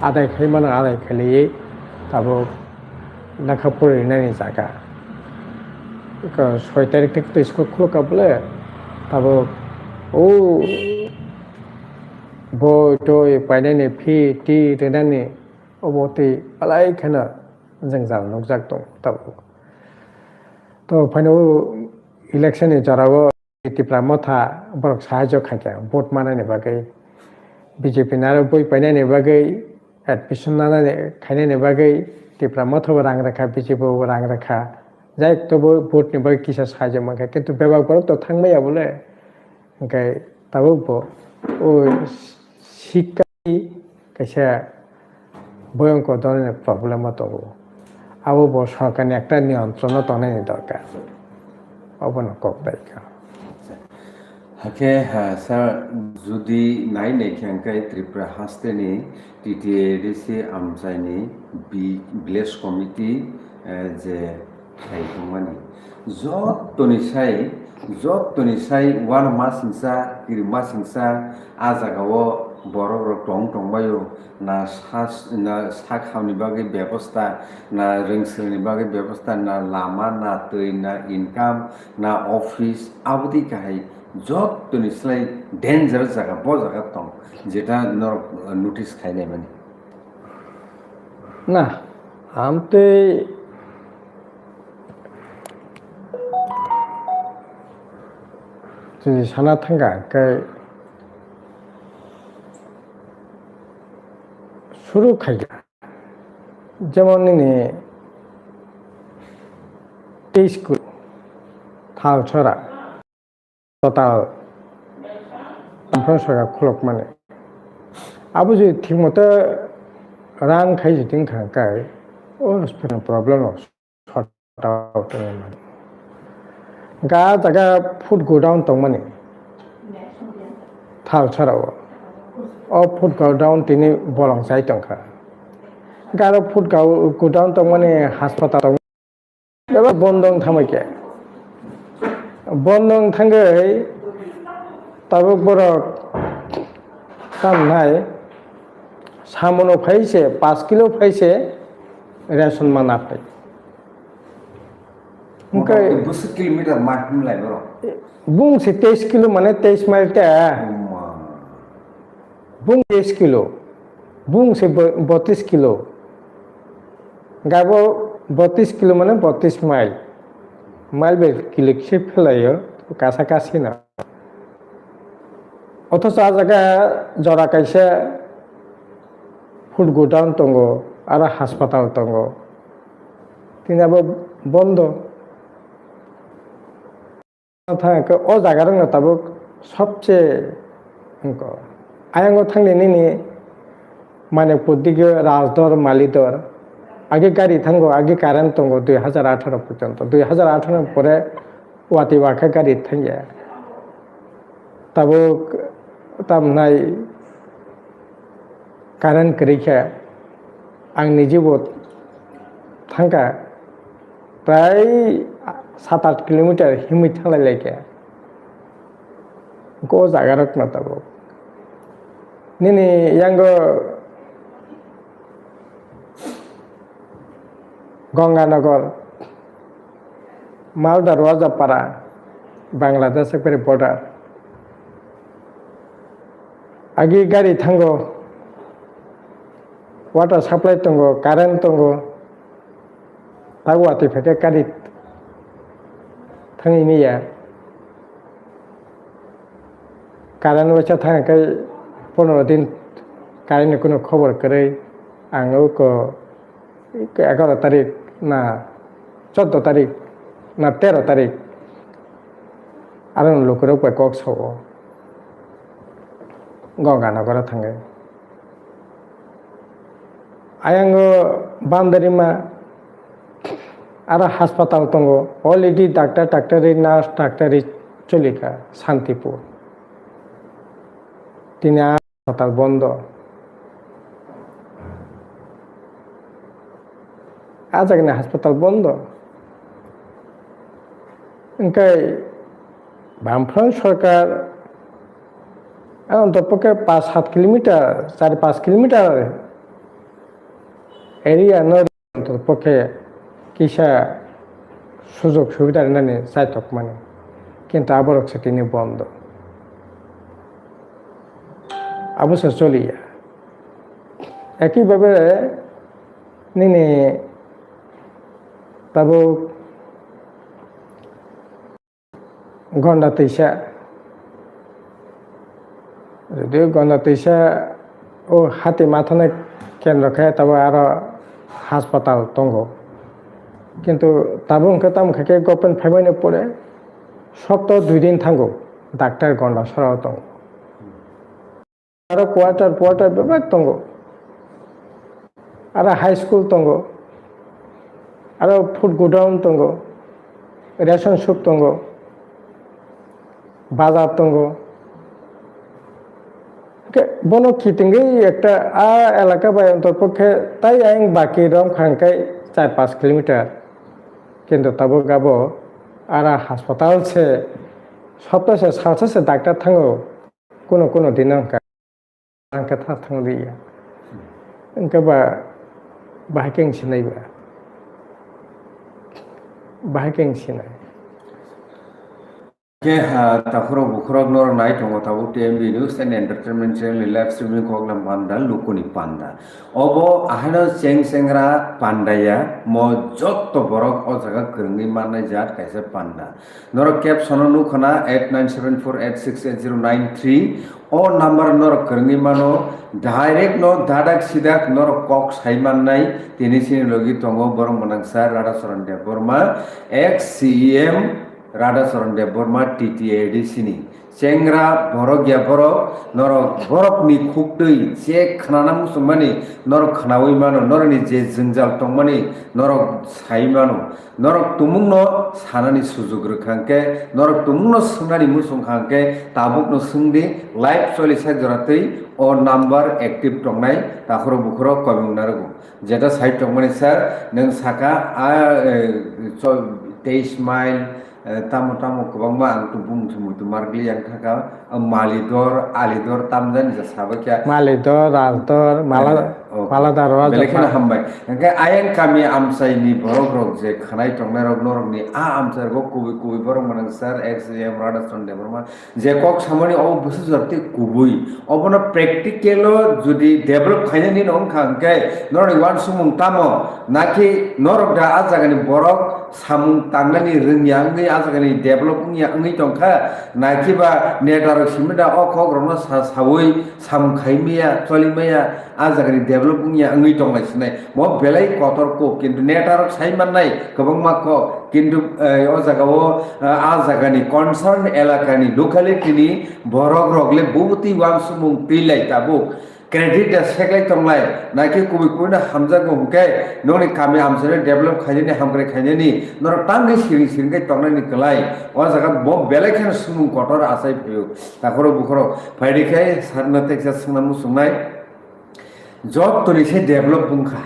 আদায় খাই মানে আদায় খাইলেই তারপর লেখা পড়াইনাयनि জায়গা 6 তারিখ থেকে তো স্কুল খুলকা বলে তারপর ও বই টই পাইनायनि ফি টি রেনাनि অবতি আলাই খানা जों जानो नगजाक दं ताबो तो फाइनाल इलेक्शन जराव टिप्रा मथा बरक साहाय्य खायका भोट मानायनि बागै बीजेपी नारो बय पाइनायनि बागै एडमिशन नानायनि खायनायनि बागै टिप्रा मथा रां रेखा बीजेपी रां रेखा जाय तो भोटनि बागै किसा साहाय्य माखा किन्तु बेबाग बरक तो थांबाया बोले ओंखाय ताबो ओ शिक्षानि कायसा ভয়ঙ্কর ধরনের প্রবলেম তো আবু সরকারের একটা নিয়ন্ত্রণ তো নেই দরকার অবনা কবদাইকা হাকে স্যার যদি নাই নেখাঙ্কাই ত্রিপুরা হাস্তেনি টিটিএডিসি আমসাইনি ভিলেজ কমিটি যে খাইখমানি যতনি সাই ওয়ান মাসিংসা কিরি মাসিংসা আজাগাও বড় বড় টংবায়ো না সাখাওনি বাগै ব্যবস্থা না रोंसोनि बागै ব্যবস্থা না লামা না তৈ না ইনকাম না অফিস আবদি কাহাই যতনি স্লাই ডেঞ্জারাস জায়গা জায়গা দं যেটা নোটিস খাইনাय মানে না আমতে যদি সানা থাঙ্গা শুরু খাইগা যেমন স্কুল থাল ছড়া total সরকার খুলক মানে আবু যদি ঠিক মতো রাং খাই যদি খাই ও হসপিটাল প্রবলেম গা জায়গা ফুড গোডাউন দं মানে থাল ছড়াও ও ফুড গোডাউन তিনি বলং যাই দंखा गारो फुड गोडाउन दं माने हासपाताल दं बेबा बन्दं थामायके बन्दं थांगै ताबो बरक तामनाय सामनो फाइसे 5 किलो फाइसे रेशन माना फाइ ओंखाय 2 किलोमीटर माइल लाइबरो बुं से 23 किलो माने 23 माइल ता बुं 23 किलो बुं से 32 किलो गाबो 32 किलो माने 32 माइल बे किलो से फैलायो कासा कासी ना अथच आ जागा जरा कायसे फुड गोडाउन दङ आरो हासपाताल दङ तिनाबो बन्द थांखो अ जागा रंग ताबो सबसे हमको आयांगो थांनि माने पुदिगे राजदर मालिदर आगे गाड़ी थांगो आगे कारेन्ट दङ 2018 पर्यन्त 2018 परे वाति वाखा गाड़ी थांगे ताबो तामनाय कारेन्ट करिखा आं निजेबो थांगा प्राय 7-8 किलोमीटर हिमै थांलायलायके गो जागा रखना ताबो निनी यांगो गंगानगर मालदा रवाजापारा बांग्लादेश बॉर्डर आगे गारि थांगौ वाटार साप्लाइ दङ कारेन्ट दङ दा गुवाहाटीनिफ्राय गारि थाङैनिया कारेन्ट वैसा थाङाखै 15 दिन कारेन्टनि कुनो खबर गरै आङो 11 तारिख ना 14 तारिख ना 13 तारिख आरो लोगोराव कक सावो गंगानगराव थाङो आङो बान्दारिमा आरो हास्पाताल दङ अलरेडि डाक्टारि नार्स डाक्टारि चलिखा शान्तिपुर दिनै हास्पाताल बन्द आजागनि हास्पाताल बन्द ओंखाय बामफ्राम सरकार अन्तपक्षे 5-7 किलोमीटर 4-5 किलोमीटर एरिया अन्तपक्षे किसा सुযোগ সুবিধা নানি চাইতক মানে কিন্তু আবরক সেটিনি বন্ধ অবশ্য চলিয়া একইভাবে নিনে তাবো গন্ডা তৈসা যদিও গন্ডা তৈসা ও হাতে মাথানে কেন্দ্র খায় তবে আরো হাসপাতাল দङ কিন্তু তাবো তামखाखे गभर्नमेन्ट फाइबायनो परे सप्ताह 2 दिन थांगौ डाक्टार गन्डा सराव दङ आरो क्वार्टार बेबाग दङ आरो हाई स्कुल दङ आरो फुड गोडाउन दङ रेशन शप दङ बाजार दङ বনো খিতিঙ্গি একটা এলাকা বা অন্তপক্ষে তাই আইন বাকি রম খানকাই 4-5 কিলোমিটার কিন্তু তবু গাবো আর হাসপাতাল সে সপ্তাহে সাথে ডাক্তার থাঙ্গো কোনো দিন আঙ্কা থাঙ্গ দিয়া ইনকা বাহাইকেं सिनाय के ताखुरो बुखुरो नर नाय दङ ताबो TMB news and entertainment channel live streaming खगलाम पान्दा लुकुनि पान्दा अबो आहनो सेंग्रा पान्दाया म जत्त बरक ओ जागा गरंनि माननाय जात कायसे पान्दा नर कैप सननु खना 8974868093 ओ नंबर नर गरंनि मानो डायरेक्ट नो दादाक सिदाक नर कक साइमाननाय तिनिसिनि लगी दङ बर मनंसा राधा चरण देव बर्मा एक्स सीएम राधा चरण देव बर्मा टीटीएडीसीनी सेंग्रा बरक या बरक नर बरकनि खुक्दै जे खाना मुसुमानि नर खानावै मानो नरनि जे जंजाल तंमानि नर साइमानो नर तुमुंनो सानानि सुजुग रखांके नर तुमुंनो सोंनानि मुसुंखांके ताबुकनो सोंदि लाइव चलिसा जरातै ओ नंबर एक्टिव दंनाय ताखुरो बुखुरो कबिंनारगो जेटा साइट दंमानि सर नों साका 23 mile tamu kubangma ang tubung sumutu margli yang kaka malidor alidor tamdan ja sabakya malidor razdor maladar belekna hambai engke ayen kami amsai ni borogrok je khanai tongnai rok norok ni amsar go kubi borok manang sar xm rada sonde borma je kok samani o busu jorti kubui obono practicalo judi develop khaine ni non khangke norni wan sumung tamo naki norok da ajagani borok samung tangnani röngyang ni ajagani developing ya ngi tongkha nakiba netaro simida okok romno sawoi sam khaimia cholimaya ajagani developing ya ngi tongnai sinai mo belai kotorko kintu netaro saimanai gobangma ko kintu o jagao ajagani concern elakani locality ni borok rogle bubuti wang sumung tilai tabuk credit सेकलाई तंगलाई नाकि कुबि कुना हमजा को हुके नोनि कामे हमसरे develop खाइने हमग्रे खाइने नर टांगै सिरिंगै तंगनानि कलाई ओ जागा ब बेलेखेन सुमुं कटर आसाय फयो ताखरो बुखरो फाइदिखाय सारना टेक्सास संना मुसुंनाय जब तरिसे डेभलप बुंखा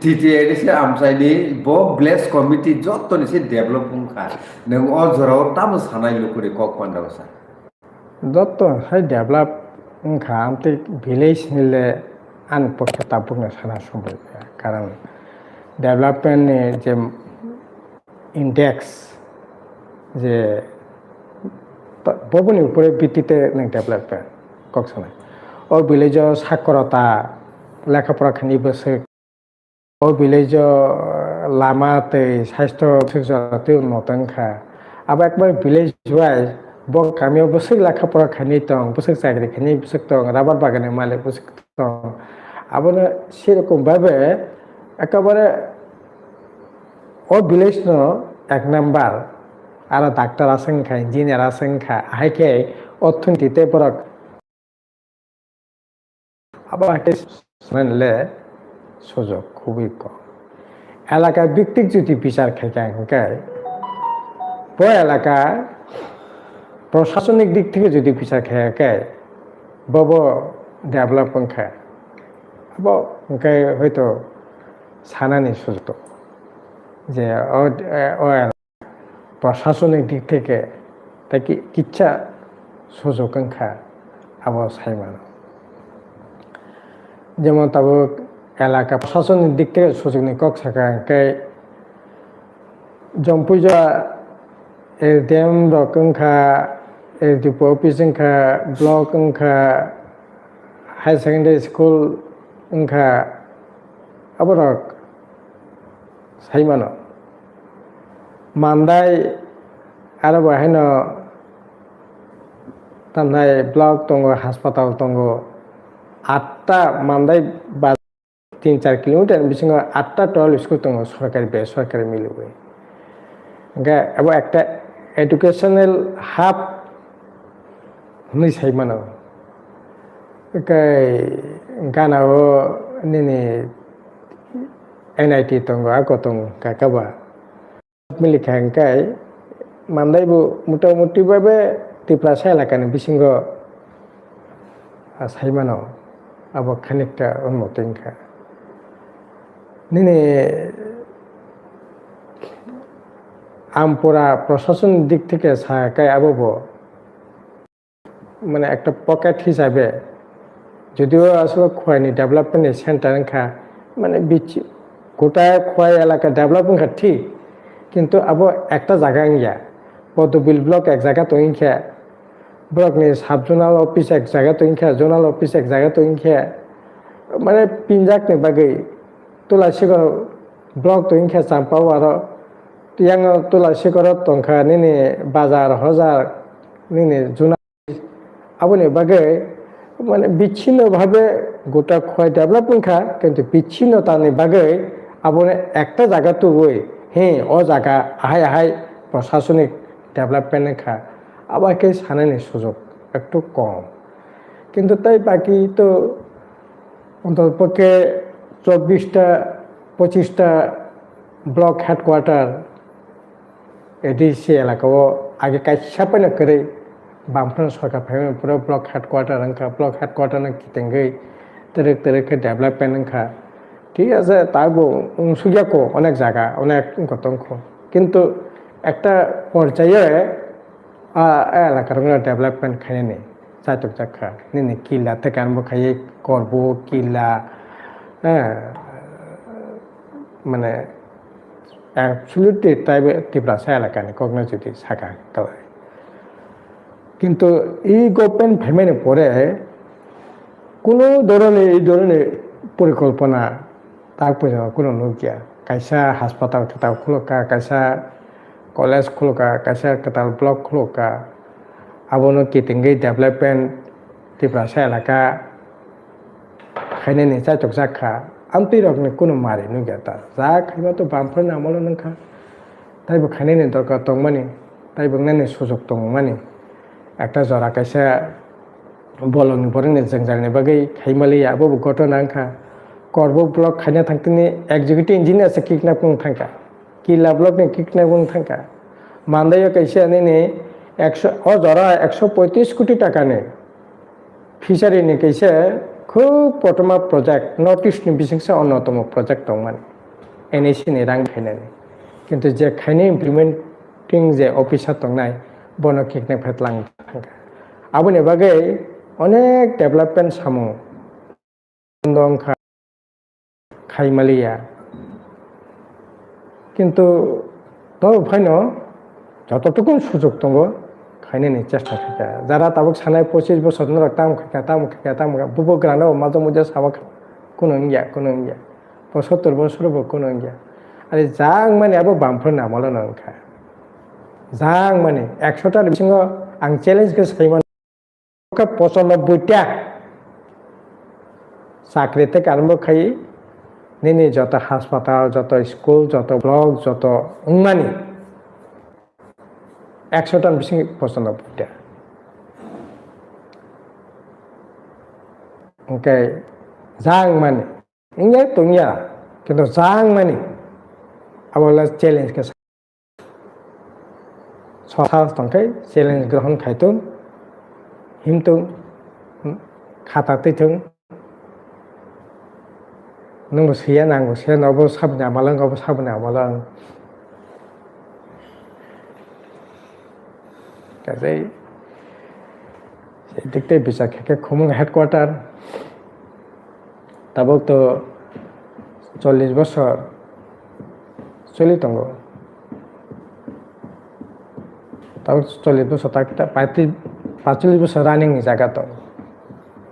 टीटीएडीसी आमसाइनि ब ब्लेस कमिटी जब तरिसे डेभलप बुंखा नों अ जराव ताम सानाय लुकुरि कक पान्दावसा जब हाय डेभलप खामते भिलेज निले आन पक्ष तापुकनो साना संबाय कारण डेभलपमेंट नि जे इंडेक्स जे बबुनि उपरे भित्तिते नों डेभलपमेंट কক্সনে ও ভিলেজৰ সাক্ষৰতা লেখাপড়া খানি বসে ও ভিলেজৰ লামাতে স্বাস্থ্য জরাতে উন্নত খা আবার একবার ভিলেজ ওয়াইজ বক গামিयाव বসে লেখাপড়া খানি দं বসে চাকরি খানি বসে দं রাবার বাগানের মালিক বসে দं আবার সেরকম ভাবে একেবারে ও ভিলেজ ন এক নাম্বার আর ডাক্তার আছেন খা ইঞ্জিনিয়ার আছেন খা হাইকে অর্থনীতিতে পরক আবার মানলে সুযোগ খুবই কম এলাকার ভিত্তিক যদি বিচার খাই বই এলাকা প্রশাসনিক দিক থেকে যদি বিচার খাই বব ডেভেলপমেন্ট খায় আবার হয়তো সানানি সুযোগ যে ও প্রশাসনিক দিক থেকে তাই কিচ্ছা সুযোগ খা আবার সাইমানো যেমন তাবো এলাকা প্রশাসনিক দিক থেকে সুযোগ নেই কক সাকায় জম্পুজা এর ড্যাম রকংখা এর ডিপো অফিস খা ব্লক খা হাই সেকেন্ডারি স্কুল খা আবার সাইমানো মান্দাই আর বাহাইন তামনাই ব্লক দङ হাসপাতাল দङ 8টা মান্দাই 3-4 কিলোমিটার বিসঙ্গে 8টা টল স্কুল দङ সরকারি বেসরকারি মিলিয়ে এবং একটা এডুকেশনাল হাব সাইমানো গানাও নিনি NIT দङ আগ দङ কাকাবা মিলিখাঙ্কাই মান্দাইবো মোটামুটি ভাবে ত্রিপুরা এলাকানি বিসঙ্গ সাইমানো আবার খানিকটা উন্নতিংখা নিনে আমপুরা প্রশাসন দিক থেকে সাকাই আবো মানে একটা পকেট হিসাবে যদিও আসলে খোয়াইনি ডেভেলপমেন্ট সেন্টার খা মানে গোটা খোয়াই এলাকা ডেভেলপমেন্ট খা ঠিক কিন্তু আবো একটা জায়গা ইয়া পদবিল ব্লক এক জায়গা তো ইনখা ব্লক নি সাব জোনাল অফিস এক জায়গা তো ইনখা জোনাল অফিস এক জায়গা তো ইনখা মানে পিনজাক নি বাগৈ তুলাসীগড় ব্লক তো ইনখা চাম্পাও আর তিয়াং তুলাসীগড় তংখা নিনি বাজার হজার নিনি জোনাল আবনি বাগৈ মানে বিচ্ছিন্নভাবে গোটা খোয়াই ডেভেলপমেন্ট খা কিন্তু বিচ্ছিন্নতানি বাগৈ আবনে একটা জায়গা তো ওই হ্যাঁ ও জায়গা আহাই আহাই প্রশাসনিক ডেভেলপমেন্ট খা আবার কে সানানি সুযোগ একটু কম কিন্তু তাই বাকি তো অন্ততপক্ষে 24টা 25টা ব্লক হেডকোয়ার্টার এডিসি এলাকাও আগে কাইসাপাইনা করে বামফ্রান সরকার ফাইমেন পুরো ব্লক হেডকোয়ার্টার ব্লক হেডকোয়ার্টার কিতেঙ্গই তেরেক তেরেকে ডেভেলপমেন্ট খা ঠিক আছে তারপর সুগিয়াকো অনেক জায়গা অনেক গতঙ্ক কিন্তু একটা পর্যায়ে এলাকার ডেভেলপমেন্ট খাইয়ে নেই চাইতক জাখা নিনে কিলা থেকে আরম্ভ খাইয়ে করব কিলা হ্যাঁ মানে অ্যাবসলিউটলি ট্রাইবে ত্রিপুরা এলাকানি কখনো যদি শাখা কালায় কিন্তু এই গভর্নমেন্ট ফেমেনে পরে কোনো ধরনের এই ধরনের পরিকল্পনা তারপরে কোনো নকিয়া কাইসা হাসপাতাল কেতাল খুলকা কাইসা কলেজ খুলকা কাইসা কেতাল ব্লক খুলকা আবনো কিতেঙ্গই ডেভেলপমেন্ট ত্রিপুরা এলাকা খাইনে চাইতক জাখা আমতি রকনি কোনো মারি নুগিয়া তা যা খাইবা তো বামফ্রান আমল নখা তাইবো খাইনে দরকার দं মানি তাইবো নানি সুযোগ দं মানি একটা জরা কাইসা বলনি বরনি জংজাरनि बागै खाइमाली आबो घटना खा करब ब्लक खाइना थांतनि एग्जीक्यूटिव इंजिनियर से किकना पुं थांका किला ब्लक ने किकना पुं थांका मानदाय कैसे ने 100 और जरा 135 कोटी टाका ने फिशारी ने कैसे खूब प्रथम प्रोजेक्ट नॉर्थ ईस्ट नि बिसिंगसे अन्यतम प्रोजेक्ट दं माने एनएससी नि रां खाइनानै किन्तु जे खाइने इमप्लिमेंटिंग जे अफिसार दंनाय बनो किकना फेतलां थांका आबोनि बागै अनेक डेभेलपमेंट सामु दं खाइमालिया किन्तु तो फाइन যতটুকু সুযোগ দङ খাইনানি চেষ্টা খাইকা যারা তাবুক সানাय 25 বছর নরক তাম বুবো গ্রানো মাঝে মধ্যে সাবাক কোনো গিয়া 70 বছরবো কোনো গিয়া আরে যাং মানে আবো বামফोर নামালো নংখা যাং মানে 100টার বিসঙ্গ আং চ্যালেঞ্জকে সাইমান 95টা চাকরি থেকে আরম্ভ খাই নিনি যত হাসপাতাল যত স্কুল যত ব্লক যত উন্মানি 100টার বিসঙ্গ 95টা ওকে যাং মানে ইংয়া তুমিয়া কিন্তু যাং মানে আবলা চ্যালেঞ্জকে সহাস তংখাই চ্যালেঞ্জ গ্রহণ খাইতুন হিমতুন খাতাতেথুন नंगो सैया नांगो सैया नबो साबना मालां गबो साबना मालां काजै देखते बिसा के खुमुं हेडक्वार्टार ताबो तो 40 বছর চলি তঙ্গো তাও 40 বছর তাকতা 45 বছর রানিং জায়গা তো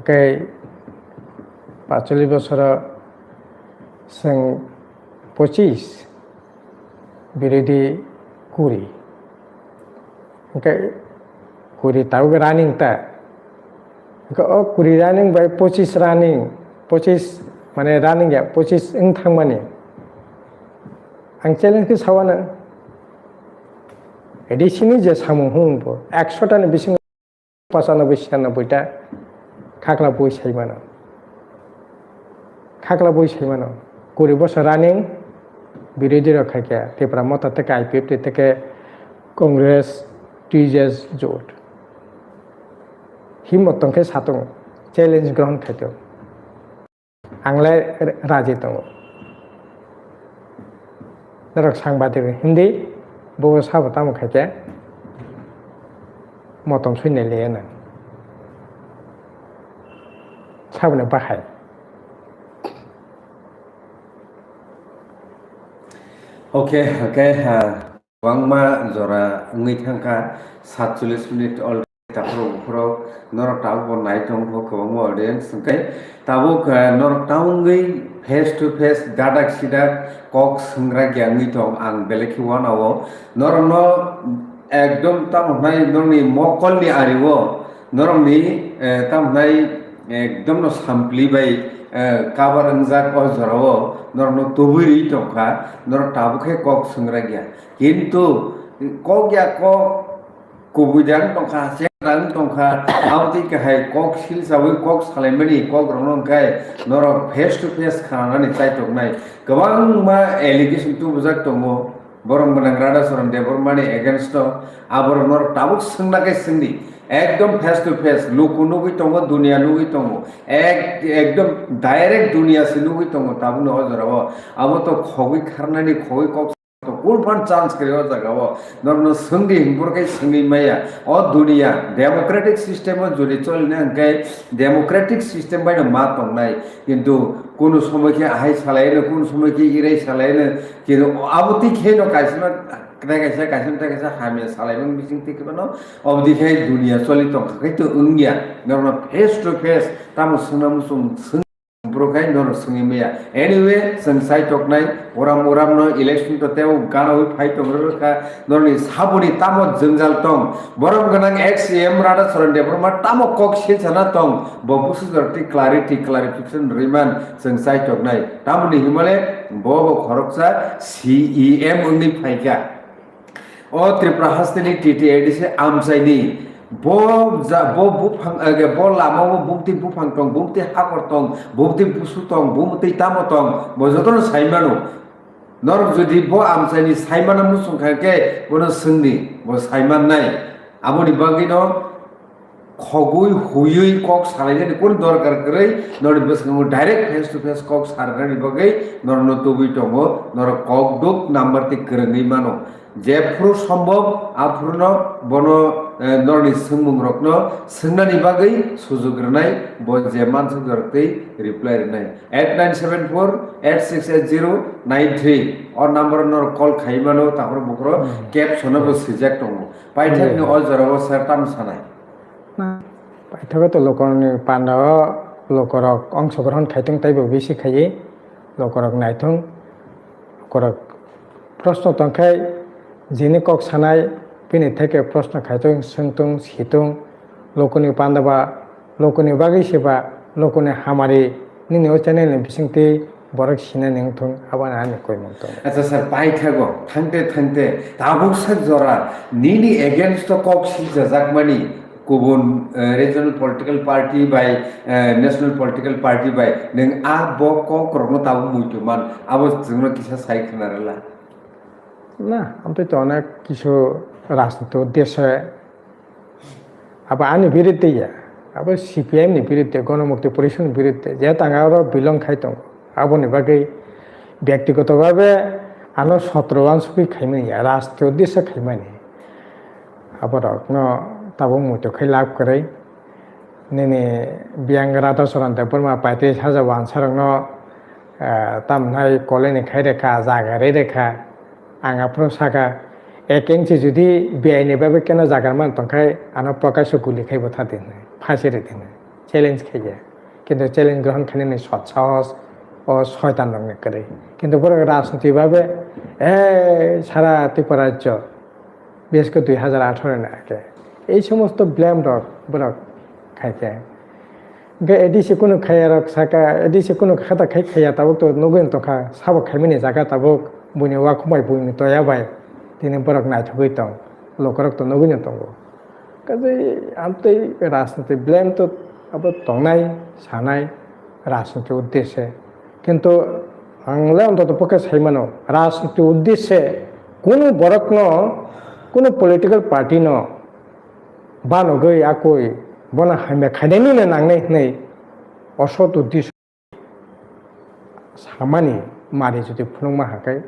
কে 45 বছর जों 25 बिरोधी 20 ओमफ्राय 20 ताव रानिं ता ओ 20 रानिं बाय 25 रानिं 25 माने रानिं या 25 ओं थां माने आं चैलेंज के सावाना एडिसिनि जे सामु हुंबो 100 टानि बिसिं 95 96टा खाख्ला बय साइमानो 20 বছর রানিং বিরোধী রক্ষা কে তেপরা মত থেকে আইপিএফ থেকে কংগ্রেস টিজেস জোট হিমত তংকে সাতং চ্যালেঞ্জ গ্রহণ খাইতো आंलाय राजी दङ नरक सांबादिक हिंदी बो साबता मखाके मतम सुइने लेना साबने बाहाय okay wangma jora ngi thangka 47 minute all tapro pro nor taw bo nai tong bo ko mo audience kai tabo nor tawngi face to face dadak sidak kok sungra gyangni tong ang beleki wanawo nor no ekdom tamnai norni mokolni ariwo norni tamnai ekdom no sampli bai kabar angjak o jorao nor no toburi tongka nor tabukhe kok sungra gya কিন্তু kok ya kok kubujang tongka serang tongka auti kahai kok sil sawi kok salemani kok ronong kai nor face to face khanani chai tongnai gobang ma allegation tu bujak tongo borong banang rada soron debormani against abor nor tabuk sungna kai sindi একদম face to face লোকু নুগি তঙ্গ দুনিয়া নুগি তঙ্গ একদম direct দুনিয়া C নুগি তঙ্গ তাবু ন জরাব আবো তো খগি খারনানি খগি cock তো কুলফান chance করে ও জাগাবো নরনো সঙ্গি হিমপুরকাই সঙ্গি মাইয়া ও দুনিয়া ডেমোক্রেটিক সিস্টেম যদি চলনে আঙ্কাই ডেমোক্রেটিক সিস্টেম বাইনে মা তংনাই কিন্তু কোন সময় কি আহাই সালাইনো কোন সময় কি ইরাই সালাইনো কিন্তু আবতি খেনো কাইসনা kaisa kaisa hamil salaimang bising tikibano obdi khai dunia choli tong khai to ungya norno face to face tamu sunam sung brokai nor sungi meya anyway sang sai toknai oram no election to teu gana oi phai to ka norni sabuni tamo jengjal tong borom ganang xm rada soron de borma tamo kok sil chana tong bobusu dorti clarification remind sang sai toknai tamuni himale bobo khoroksa cem ungni phaika o tripura hastini ttadc amsaini bo bufang bo lama bo bukti bufang tong bukti hakor tong bukti busu tong bumti tamo tong bo joton saimanu nor jodi bo amsaini saimana musung khake bono sungni bo saiman nai aboni bagino খগুই হুইই কক সালাইনি কোন দরকার করে নর বসঙ্গ direct face to face কক সারগানি বগৈ নর নতুবি টঙ্গ নর কক দুক নাম্বার তি করনি মানো যে ফ্রু সম্ভব আফ্রুন বন नरनि सोंमुंरकनो सोंनानि बागै सुजुग्रोनाय ब जे मानसि जरतै रिप्लाइ रनाय 8974868093 और नम्बर नर कल खाइमानो तापर बखरो कैप्शनो बो सिजेक्ट दङ पाइथाकनि अ जराबो सरताम सानाय पाइथाकत लोकरनि पान्डाव लोकरक अंशग्रहण खाइथों ताइबो बेसे खाइए लोकरक नायथों लोकरक प्रश्न तंखाय जिनि कक सानाय बिनि थाखाय प्रश्न खाइथों सोंथों सिथों लोकनि पान्डावा लोकनि बागै सेबा लोकनि हामारि निनो चैनल बिसिंति बरक सिना नेंथों आबान आनि कोइ मंथों अच्छा सर पाइथागो थांते थांते ताबुक सक जरा निनि एगेंस्ट कक सिजाजाकमानि गुबुन regional political party by national political party by नों आ ब क करनो ताबु मुइतुमान आबो जोंनो किसा साइ खोनारला ना आमते तो अनेक किछु राजनीति उद्देश्य अब आनि विरुद्ध या अब सीपीआईएम नि विरुद्ध गणमुक्ति परिषद विरुद्ध जे तांगारो बिलं खाइतों आबोनि बागै व्यक्तिगतभावे आनो 17 वांसुखि खाइमानि राजनीति उद्देश्य खाइमानि आबरक न ताबो मुइतो खै लाभ करै नेने बियांग राधा सरन्ते परमा 35,000 वांसारक न तामनाय कलेनि खाइ रेखा जागारै रेखा आंगाफ्रो साका एक इंची जुदि बेआइनि बाबे केना जागारमान तंखाय आनो प्रकाश गुली खाइबो थादिन फासिरे दिन चैलेंज खाइया किन्तु चैलेंज ग्रहण खाइने सत साहस ओ शयतान रंने करे किन्तु बर राजनीति बाबे सारा त्रिपुरा राज्य बेसको 2018 ने आके এই সমস্ত ব্লেম রক বরক খাইকে গে এডিসি কোনো খায়ারক সাকা এডিসি কোনো খাতা খাই খাইয়া তাবক তো নগেন তখা সাবক খাইমিনি জায়গা তাবক বুনি ওয়া খমাই বুনি তয়াবাই তিনি বরক নাইথগৈ তং লোকরক তো নগেন তঙ্গো কাজে আমতে রাজনীতি ব্লেম তো अब তংনাই সানাই রাজনীতি উদ্দেশ্যে কিন্তু আংলে অন্তত পক্ষে সাইমানো রাজনীতি উদ্দেশ্যে কোনো বরক ন কোনো পলিটিক্যাল পার্টি ন बानगै आकय बना हाइमे खाइनायनि नांनाय नै असत उद्देश्य सामानि मारि जुदि फुलुंमा हाखाय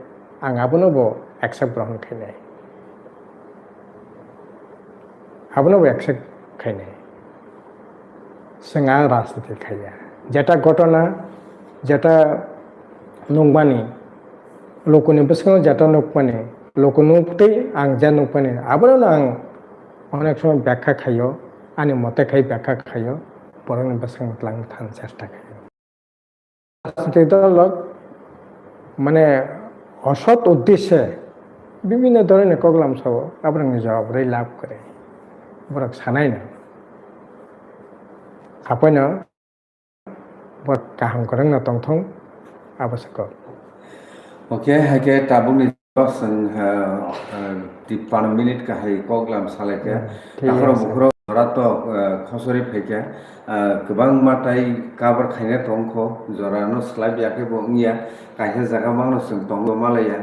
आं आबोनो बो एक्सेप्ट ग्रहण खाइनाय आबोनो बो एक्सेप्ट खाइनाय जोंहा राजनीति खाइया जेटा घटना जेटा नंबानि लोकनि बसङाव जेटा नकमानि लोकनुक्तै आं जा नकमानि आबोनो आं অনেক সময় ব্যাখ্যা খাইও আনি মতে খাই ব্যাখ্যা খাইও বরং বেসং লাং থান চেষ্টা খাইও রাজনীতি দলত মানে অসৎ উদ্দেশ্যে বিভিন্ন ধরনের কগলাম সব আপনার জবাবরে লাভ করে বরক সানাই না আপন বর কাহাম করেন না তংথং আবশ্যক ओके हाके ताबुनि जों 53 मिनिट गाहाय कगलाम सालायके ताखरो बुखरो जरात खसरि फैके गोबां माथाय काबर खायने तंखो जरानो स्लाइब याके बंगिया काहे जागा मानो जों तंगो मालाया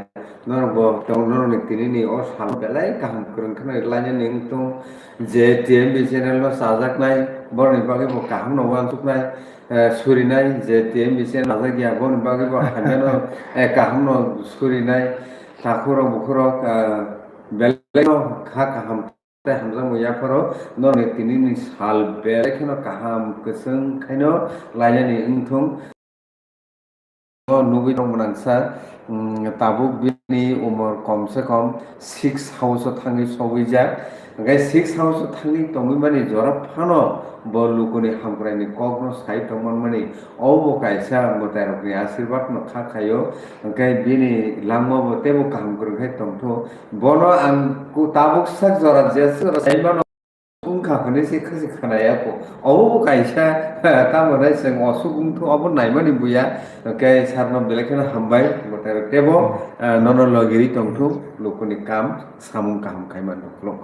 नरबो तंगनो तिनि अ साल बेलाय गाहाम करंखने लायने निंतो जे टीएमबी चैनल नो साजाकनाय बरनि बागै बो गाहाम नवा सुकनाय सुरिनाय जे टीएमबी चैनल साजा गया बरनि बागै बो हामेनो गाहाम न सुरिनाय ताखरो बुखरो बेलाय खा गाहाम हामजा मैयाफोराव नरनि तिनि साल बेलायखनो गाहाम गोसों खायनो लायने इंथुं नुबी दंमोन सर ताबुक बिनि उमर कम से कम 6 हाउस थांनि सवैजा गाय 6 हाउस थांनि तंगै माने जरा फानो बलुकनि हामग्रानि कग्न साइ दंमोन माने औबो कायसा मतारकनि आशीर्वाद न खाखायो गाय बिनि लांमो तेबो काम करखाय तंथो बनो आं को ताबुक सक जरा जेस साइबानो उनखाखौनो एसे खोजि खोनाया औबो कायसा तामोनाय जों असुगुंथ अब नायमानि बुया गाय सारनो बेलेखनो हामबाय मतार तेबो नन लगिरि तंथो लोकनि काम सामुं काम खायमान दखलक